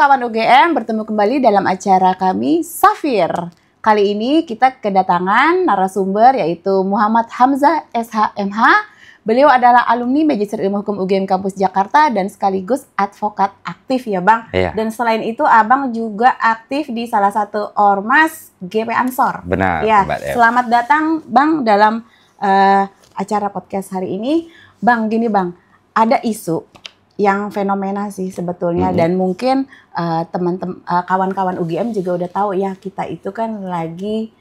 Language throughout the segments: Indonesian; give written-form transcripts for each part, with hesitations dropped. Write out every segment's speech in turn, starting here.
kawan UGM, bertemu kembali dalam acara kami Safir. Kali ini kita kedatangan narasumber yaitu Muhammad Hamzah SHMH. Beliau adalah alumni Magister Ilmu Hukum UGM Kampus Jakarta dan sekaligus advokat aktif ya Bang. Iya. Dan selain itu Abang juga aktif di salah satu ormas GP Ansor. Benar. Ya, Mbak Dev. selamat datang Bang dalam acara podcast hari ini. Bang, gini Bang, ada isu yang fenomena sih sebetulnya dan mungkin teman-teman kawan-kawan UGM juga udah tahu ya, kita itu kan lagi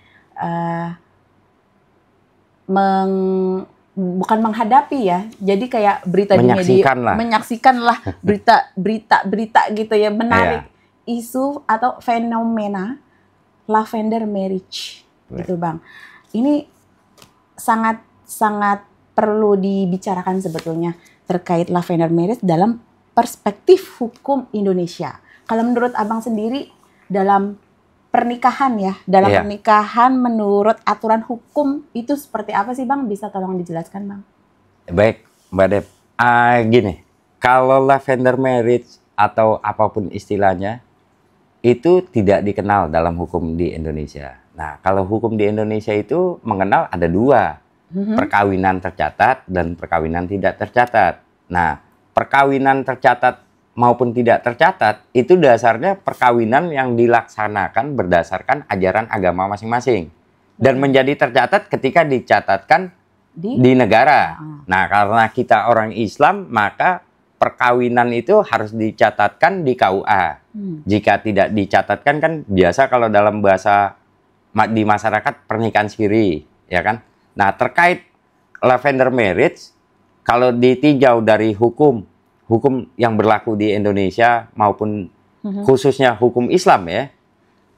bukan menghadapi ya, jadi kayak berita di media menyaksikan lah berita gitu ya, menarik isu atau fenomena lavender marriage gitu Bang. Ini sangat perlu dibicarakan sebetulnya terkait lavender marriage dalam perspektif hukum Indonesia. Kalau menurut Abang sendiri dalam pernikahan ya, dalam pernikahan menurut aturan hukum itu seperti apa sih Bang? Bisa tolong dijelaskan Bang? Baik Mbak Dep, gini, kalau lavender marriage atau apapun istilahnya itu tidak dikenal dalam hukum di Indonesia. Nah, kalau hukum di Indonesia itu mengenal ada dua. Perkawinan tercatat dan perkawinan tidak tercatat. Nah, perkawinan tercatat maupun tidak tercatat itu dasarnya perkawinan yang dilaksanakan berdasarkan ajaran agama masing-masing dan menjadi tercatat ketika dicatatkan di negara. Nah, karena kita orang Islam, maka perkawinan itu harus dicatatkan di KUA. Jika tidak dicatatkan kan biasa kalau dalam bahasa di masyarakat pernikahan siri, ya kan? Nah, terkait lavender marriage, kalau ditinjau dari hukum yang berlaku di Indonesia maupun khususnya hukum Islam ya,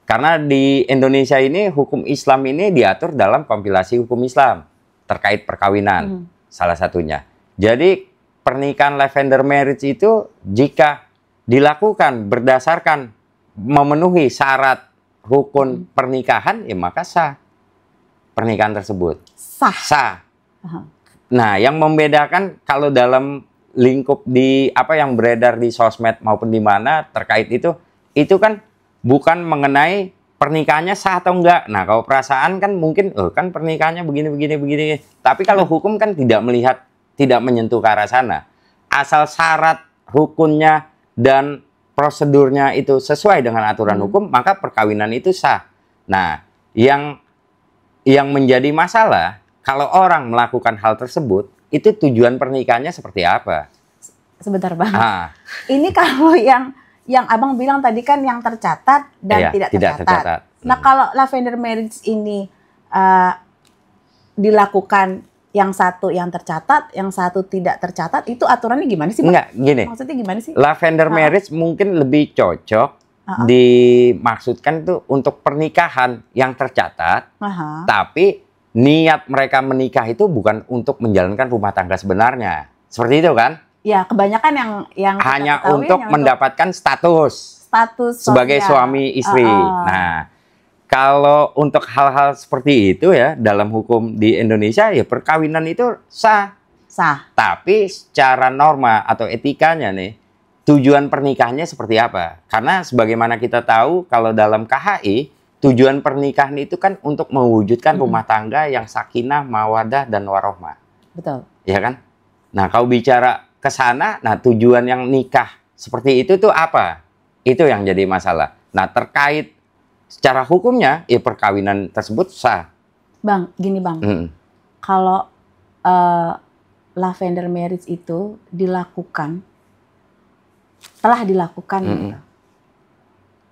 karena di Indonesia ini hukum Islam ini diatur dalam kompilasi hukum Islam terkait perkawinan, salah satunya. Jadi pernikahan lavender marriage itu jika dilakukan berdasarkan memenuhi syarat rukun pernikahan, ya maka sah pernikahan tersebut. Sah. Nah, yang membedakan kalau dalam lingkup di apa yang beredar di sosmed maupun di mana terkait itu kan bukan mengenai pernikahannya sah atau enggak. Nah, kalau perasaan kan mungkin kan pernikahannya begini. Tapi kalau hukum kan tidak melihat, tidak menyentuh ke arah sana. Asal syarat rukunnya dan prosedurnya itu sesuai dengan aturan hukum, maka perkawinan itu sah. Nah, yang menjadi masalah kalau orang melakukan hal tersebut, itu tujuan pernikahannya seperti apa? Sebentar Bang. Ini kalau yang Abang bilang tadi kan yang tercatat dan tidak tercatat. Nah, kalau lavender marriage ini dilakukan yang satu yang tercatat, yang satu tidak tercatat, itu aturannya gimana sih Bang? Enggak, gini. Maksudnya gimana sih? Lavender marriage mungkin lebih cocok dimaksudkan tuh untuk pernikahan yang tercatat, tapi niat mereka menikah itu bukan untuk menjalankan rumah tangga sebenarnya. Seperti itu kan? Ya, kebanyakan yang hanya untuk mendapatkan status sebagai suami istri. Nah, kalau untuk hal-hal seperti itu ya dalam hukum di Indonesia ya perkawinan itu sah. Tapi secara norma atau etikanya nih, tujuan pernikahannya seperti apa? Karena sebagaimana kita tahu kalau dalam KHI tujuan pernikahan itu kan untuk mewujudkan rumah tangga yang sakinah, mawadah, dan warohmah. Betul. Ya kan? Nah, kalau bicara ke sana, nah tujuan yang nikah seperti itu tuh apa? Itu yang jadi masalah. Nah, terkait secara hukumnya, ya perkawinan tersebut sah. Bang, gini Bang. Kalau lavender marriage itu telah dilakukan gitu.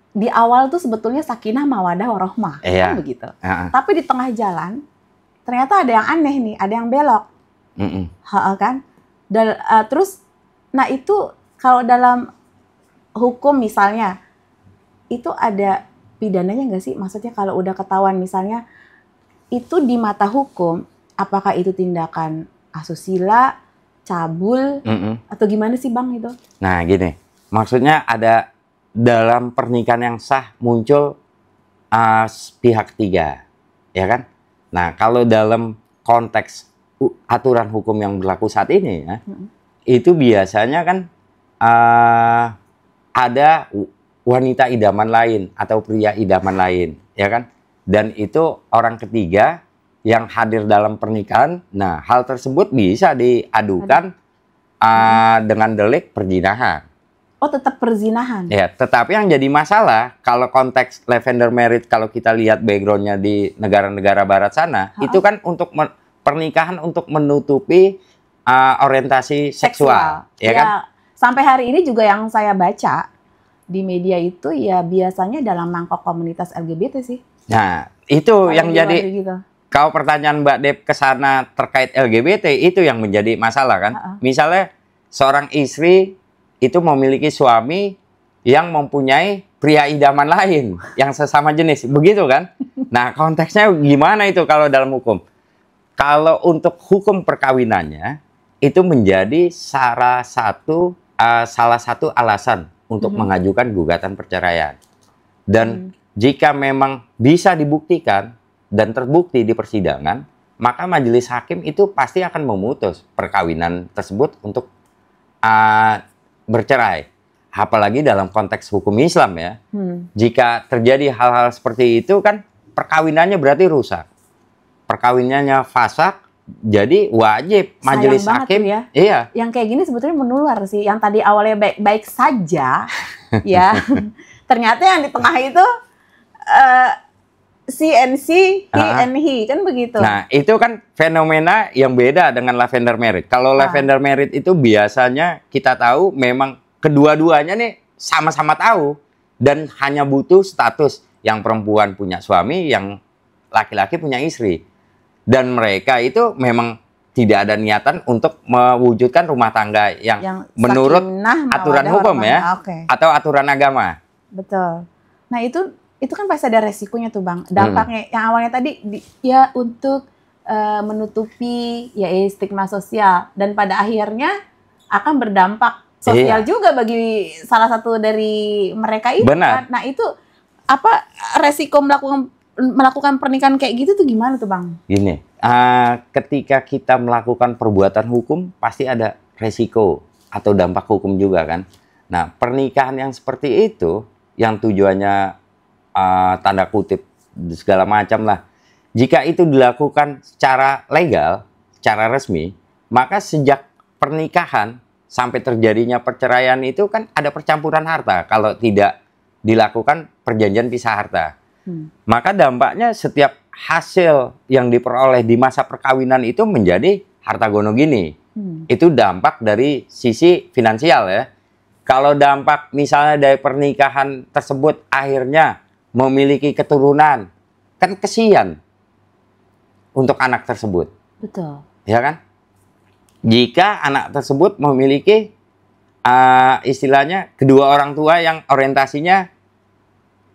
Di awal tuh sebetulnya sakinah mawadah warohmah kan begitu. Tapi di tengah jalan ternyata ada yang aneh nih, ada yang belok. Kan? Terus nah itu kalau dalam hukum misalnya itu ada pidananya nggak sih? Maksudnya kalau udah ketahuan misalnya itu di mata hukum, apakah itu tindakan asusila, cabul, atau gimana sih Bang itu? Nah gini, maksudnya ada dalam pernikahan yang sah muncul pihak ketiga, ya kan? Nah, kalau dalam konteks aturan hukum yang berlaku saat ini, ya, itu biasanya kan ada wanita idaman lain atau pria idaman lain, ya kan? Dan itu orang ketiga yang hadir dalam pernikahan. Nah, hal tersebut bisa diadukan dengan delik perzinahan. Oh, tetap perzinahan. Ya, tetapi yang jadi masalah kalau konteks lavender marriage, kalau kita lihat backgroundnya di negara-negara barat sana, itu kan untuk pernikahan untuk menutupi orientasi seksual, ya kan? Sampai hari ini juga yang saya baca di media itu ya biasanya dalam mangkok komunitas LGBT sih. Nah, itu yang jadi gitu. Kalau pertanyaan Mbak Dep ke sana terkait LGBT, itu yang menjadi masalah kan? Misalnya seorang istri itu memiliki suami yang mempunyai pria idaman lain yang sesama jenis, begitu kan? Nah, konteksnya gimana itu kalau dalam hukum? Kalau untuk hukum perkawinannya itu menjadi salah satu alasan untuk mengajukan gugatan perceraian. Dan jika memang bisa dibuktikan dan terbukti di persidangan, maka majelis hakim itu pasti akan memutus perkawinan tersebut untuk bercerai. Apalagi dalam konteks hukum Islam ya. Jika terjadi hal-hal seperti itu kan perkawinannya berarti rusak. Perkawinannya fasakh, jadi wajib majelis hakim ya. Iya. Yang kayak gini sebetulnya menular sih. Yang tadi awalnya baik-baik saja ya. Ternyata yang di tengah itu she and he kan begitu. Nah, itu kan fenomena yang beda dengan lavender marriage. Kalau lavender marriage itu biasanya kita tahu memang kedua-duanya nih sama-sama tahu dan hanya butuh status, yang perempuan punya suami, yang laki-laki punya istri. Dan mereka itu memang tidak ada niatan untuk mewujudkan rumah tangga yang menurut aturan hukum ya, atau aturan agama. Betul. Nah, itu kan pasti ada resikonya tuh Bang. Dampaknya yang awalnya tadi ya untuk menutupi ya stigma sosial, dan pada akhirnya akan berdampak sosial juga bagi salah satu dari mereka itu. Benar. Nah, itu apa resiko melakukan pernikahan kayak gitu tuh gimana tuh Bang? Gini, ketika kita melakukan perbuatan hukum pasti ada resiko atau dampak hukum juga kan. Nah, pernikahan yang seperti itu yang tujuannya tanda kutip segala macam lah. Jika itu dilakukan secara legal, secara resmi, maka sejak pernikahan sampai terjadinya perceraian itu kan ada percampuran harta kalau tidak dilakukan perjanjian pisah harta. Maka dampaknya setiap hasil yang diperoleh di masa perkawinan itu menjadi harta gono gini. Itu dampak dari sisi finansial ya. Kalau dampak misalnya dari pernikahan tersebut akhirnya memiliki keturunan, kan kesian untuk anak tersebut. Betul. Ya kan? Jika anak tersebut memiliki istilahnya kedua orang tua yang orientasinya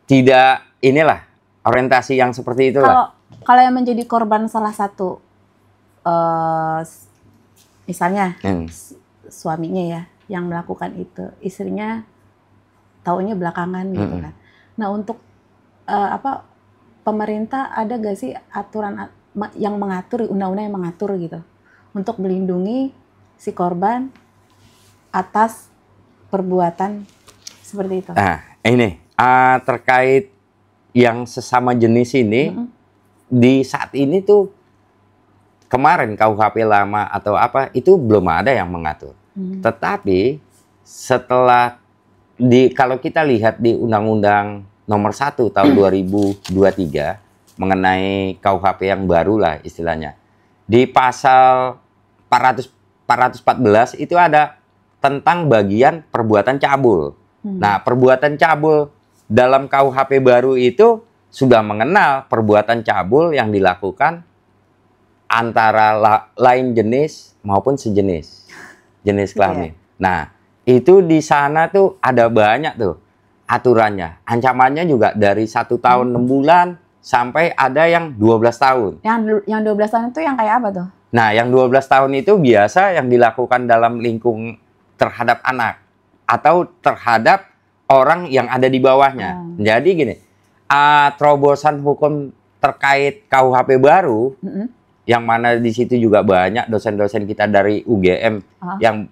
tidak orientasi yang seperti itulah. Kalau yang menjadi korban salah satu misalnya suaminya ya yang melakukan itu, istrinya taunya belakangan gitu kan. Nah, untuk pemerintah ada gak sih aturan yang mengatur, undang-undang yang mengatur gitu untuk melindungi si korban atas perbuatan seperti itu? Nah, ini terkait yang sesama jenis ini di saat ini tuh kemarin KUHP lama atau apa itu belum ada yang mengatur. Tetapi setelah kalau kita lihat di Undang-Undang Nomor 1 tahun 2023 mengenai KUHP yang baru lah istilahnya. Di pasal 414 itu ada tentang bagian perbuatan cabul. Nah, perbuatan cabul dalam KUHP baru itu sudah mengenal perbuatan cabul yang dilakukan antara lain jenis maupun sejenis, jenis kelamin. Nah, itu di sana tuh ada banyak tuh aturannya. Ancamannya juga dari 1 tahun 6 bulan sampai ada yang 12 tahun. Yang 12 tahun itu yang kayak apa tuh? Nah, yang 12 tahun itu biasa yang dilakukan dalam lingkung terhadap anak atau terhadap orang yang ada di bawahnya. Jadi gini, terobosan hukum terkait KUHP baru, yang mana di situ juga banyak dosen-dosen kita dari UGM yang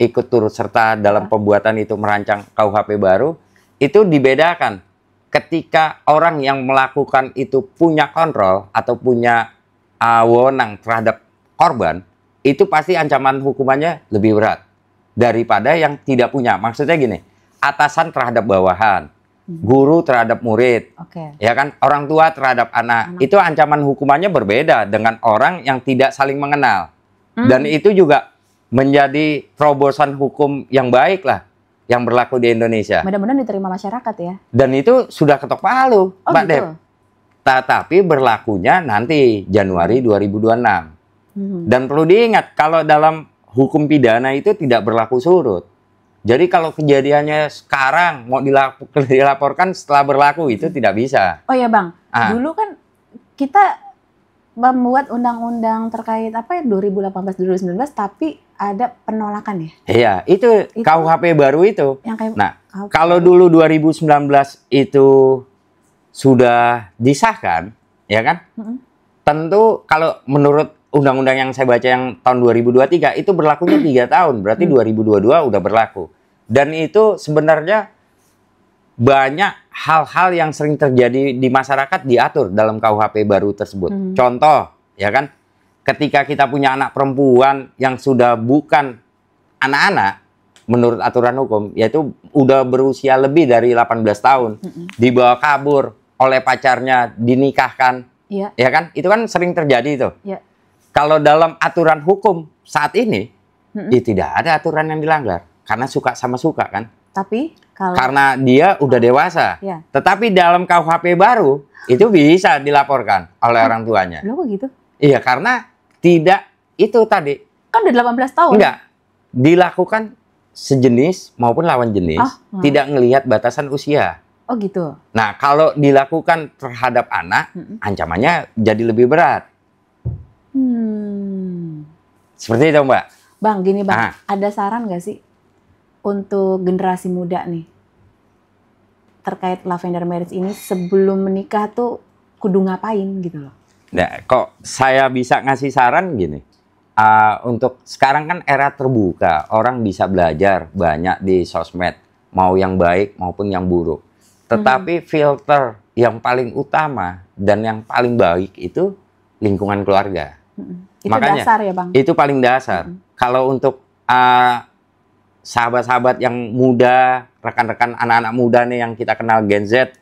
ikut turut serta dalam pembuatan itu merancang KUHP baru. itu dibedakan. Ketika orang yang melakukan itu punya kontrol atau punya wewenang terhadap korban, itu pasti ancaman hukumannya lebih berat daripada yang tidak punya. Maksudnya gini, atasan terhadap bawahan, guru terhadap murid, ya kan, orang tua terhadap anak. Itu ancaman hukumannya berbeda dengan orang yang tidak saling mengenal. Dan itu juga menjadi terobosan hukum yang baik lah yang berlaku di Indonesia. Mudah-mudahan diterima masyarakat ya. Dan itu sudah ketok palu, Mbak gitu? Dep. Tapi berlakunya nanti Januari 2026. Dan perlu diingat, kalau dalam hukum pidana itu tidak berlaku surut. Jadi kalau kejadiannya sekarang mau dilaporkan setelah berlaku itu tidak bisa. Oh ya Bang, dulu kan kita membuat undang-undang terkait apa ya 2018-2019 tapi ada penolakan ya? Iya, itu KUHP baru itu. Yang kayak nah, kalau dulu 2019 itu sudah disahkan, ya kan? Tentu kalau menurut undang-undang yang saya baca yang tahun 2023 itu berlakunya 3 tahun, berarti 2022 udah berlaku. Dan itu sebenarnya banyak hal-hal yang sering terjadi di masyarakat diatur dalam KUHP baru tersebut. Contoh, ya kan? Ketika kita punya anak perempuan yang sudah bukan anak-anak, menurut aturan hukum, yaitu udah berusia lebih dari 18 tahun, dibawa kabur oleh pacarnya, dinikahkan, ya kan? Itu kan sering terjadi itu. Kalau dalam aturan hukum saat ini, ya tidak ada aturan yang dilanggar. Karena suka sama suka kan? Tapi karena dia udah dewasa. Tetapi dalam KUHP baru, itu bisa dilaporkan oleh orang tuanya. Loh kok gitu? Iya, karena tidak itu tadi. Kan udah 18 tahun. Enggak. Dilakukan sejenis maupun lawan jenis, tidak ngelihat batasan usia. Oh gitu. Nah, kalau dilakukan terhadap anak, ancamannya jadi lebih berat. Seperti itu, Mbak. Bang, gini Bang, ada saran nggak sih untuk generasi muda nih terkait lavender marriage ini sebelum menikah tuh kudu ngapain gitu loh? Nah, kok saya bisa ngasih saran gini, untuk sekarang kan era terbuka, orang bisa belajar banyak di sosmed, mau yang baik maupun yang buruk. Tetapi filter yang paling utama dan yang paling baik itu lingkungan keluarga. Itu makanya dasar ya Bang? Itu paling dasar. Kalau untuk sahabat-sahabat yang muda, rekan-rekan anak-anak muda nih yang kita kenal Gen Z,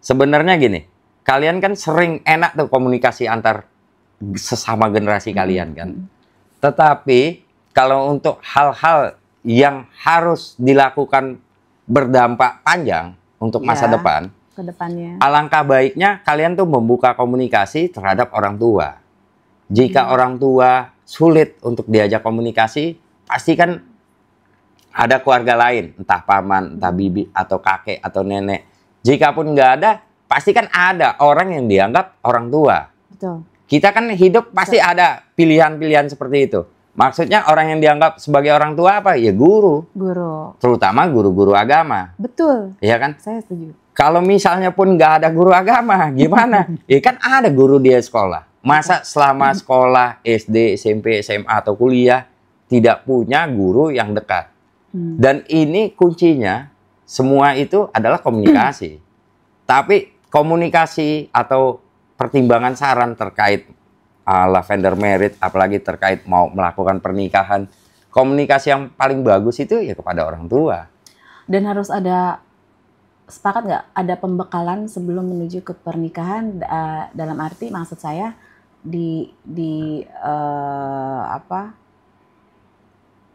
sebenarnya gini, kalian kan sering enak tuh komunikasi antar sesama generasi kalian kan. Tetapi kalau untuk hal-hal yang harus dilakukan berdampak panjang untuk masa depan, kedepannya, alangkah baiknya kalian tuh membuka komunikasi terhadap orang tua. Jika orang tua sulit untuk diajak komunikasi, pasti kan ada keluarga lain, entah paman, entah bibi, atau kakek, atau nenek. Jikapun nggak ada, pasti kan ada orang yang dianggap orang tua. Betul. Kita kan hidup pasti ada pilihan-pilihan seperti itu. Maksudnya orang yang dianggap sebagai orang tua apa? Ya guru. Guru. Terutama guru-guru agama. Betul. Iya kan? Saya setuju. Kalau misalnya pun nggak ada guru agama, gimana? Ya kan ada guru di sekolah. Masa selama sekolah SD, SMP, SMA, atau kuliah tidak punya guru yang dekat? Dan ini kuncinya, semua itu adalah komunikasi. Tapi komunikasi atau pertimbangan saran terkait lavender marriage, apalagi terkait mau melakukan pernikahan, komunikasi yang paling bagus itu ya kepada orang tua. Dan harus ada, sepakat nggak, ada pembekalan sebelum menuju ke pernikahan, dalam arti maksud saya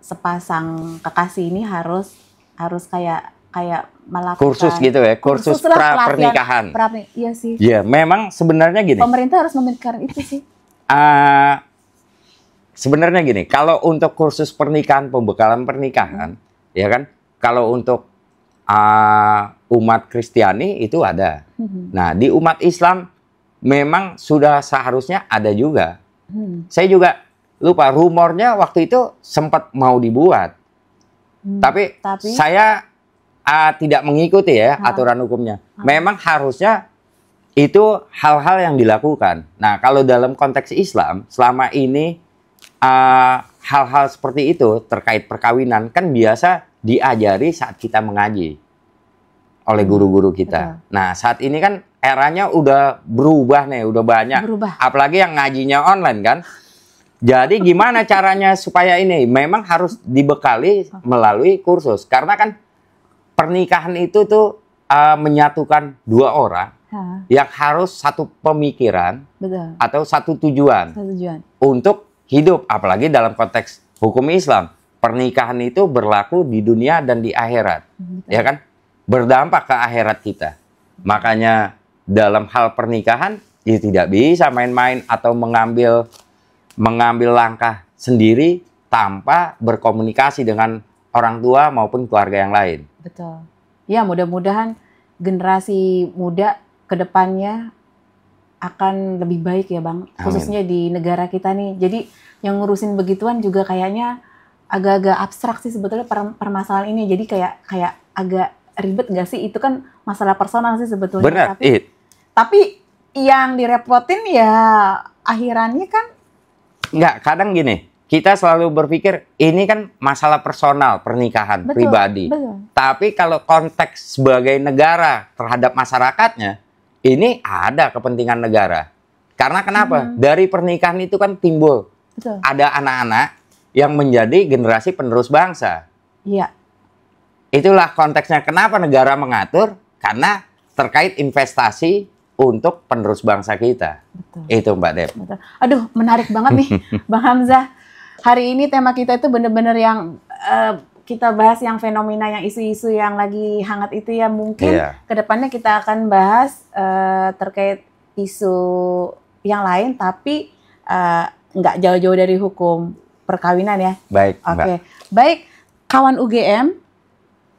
sepasang kekasih ini harus kayak melakukan kursus gitu ya, kursus pernikahan. Iya sih. Ya, memang sebenarnya gini. Pemerintah harus memikirkan itu sih. Sebenarnya gini, kalau untuk kursus pernikahan, pembekalan pernikahan, ya kan, kalau untuk umat Kristiani itu ada. Nah, di umat Islam memang sudah seharusnya ada juga. Saya juga lupa, rumornya waktu itu sempat mau dibuat. Tapi saya tidak mengikuti ya aturan hukumnya. Memang harusnya itu hal-hal yang dilakukan. Nah, kalau dalam konteks Islam, selama ini hal-hal seperti itu terkait perkawinan kan biasa diajari saat kita mengaji. oleh guru-guru kita. Nah, saat ini kan eranya udah berubah nih, udah banyak. Apalagi yang ngajinya online kan. Jadi gimana caranya supaya ini? Memang harus dibekali melalui kursus. Karena kan pernikahan itu tuh menyatukan dua orang yang harus satu pemikiran atau satu tujuan untuk hidup. Apalagi dalam konteks hukum Islam. Pernikahan itu berlaku di dunia dan di akhirat, ya kan? Berdampak ke akhirat kita. Makanya dalam hal pernikahan, ya tidak bisa main-main atau mengambil langkah sendiri tanpa berkomunikasi dengan orang tua maupun keluarga yang lain. Betul. Ya, mudah-mudahan generasi muda ke depannya akan lebih baik ya, Bang. Khususnya di negara kita nih. Jadi yang ngurusin begituan juga kayaknya agak-agak abstrak sih sebetulnya permasalahan ini. Jadi kayak agak ribet nggak sih? Itu kan masalah personal sih sebetulnya. Benar. Tapi yang direpotin ya akhirannya kan. Nggak, kadang gini. Kita selalu berpikir ini kan masalah personal, pernikahan pribadi. Tapi kalau konteks sebagai negara terhadap masyarakatnya, ini ada kepentingan negara. Karena kenapa? Dari pernikahan itu kan timbul. Ada anak-anak yang menjadi generasi penerus bangsa. Iya. Itulah konteksnya kenapa negara mengatur, karena terkait investasi untuk penerus bangsa kita. Itu Mbak Dep. Aduh, menarik banget nih Bang Hamzah. Hari ini tema kita itu benar-benar yang kita bahas yang fenomena, yang isu-isu yang lagi hangat itu ya. Mungkin kedepannya kita akan bahas terkait isu yang lain, tapi nggak jauh-jauh dari hukum perkawinan ya. Baik, Oke. Baik, kawan UGM,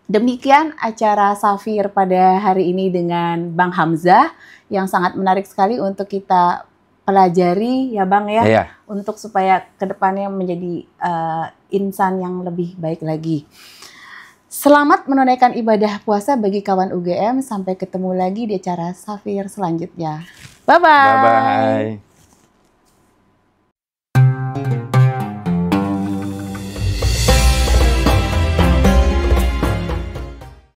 demikian acara Safir pada hari ini dengan Bang Hamzah yang sangat menarik sekali untuk kita pelajari ya Bang ya, untuk supaya kedepannya menjadi insan yang lebih baik lagi. Selamat menunaikan ibadah puasa bagi kawan UGM. Sampai ketemu lagi di acara Safir selanjutnya. Bye-bye. Bye-bye.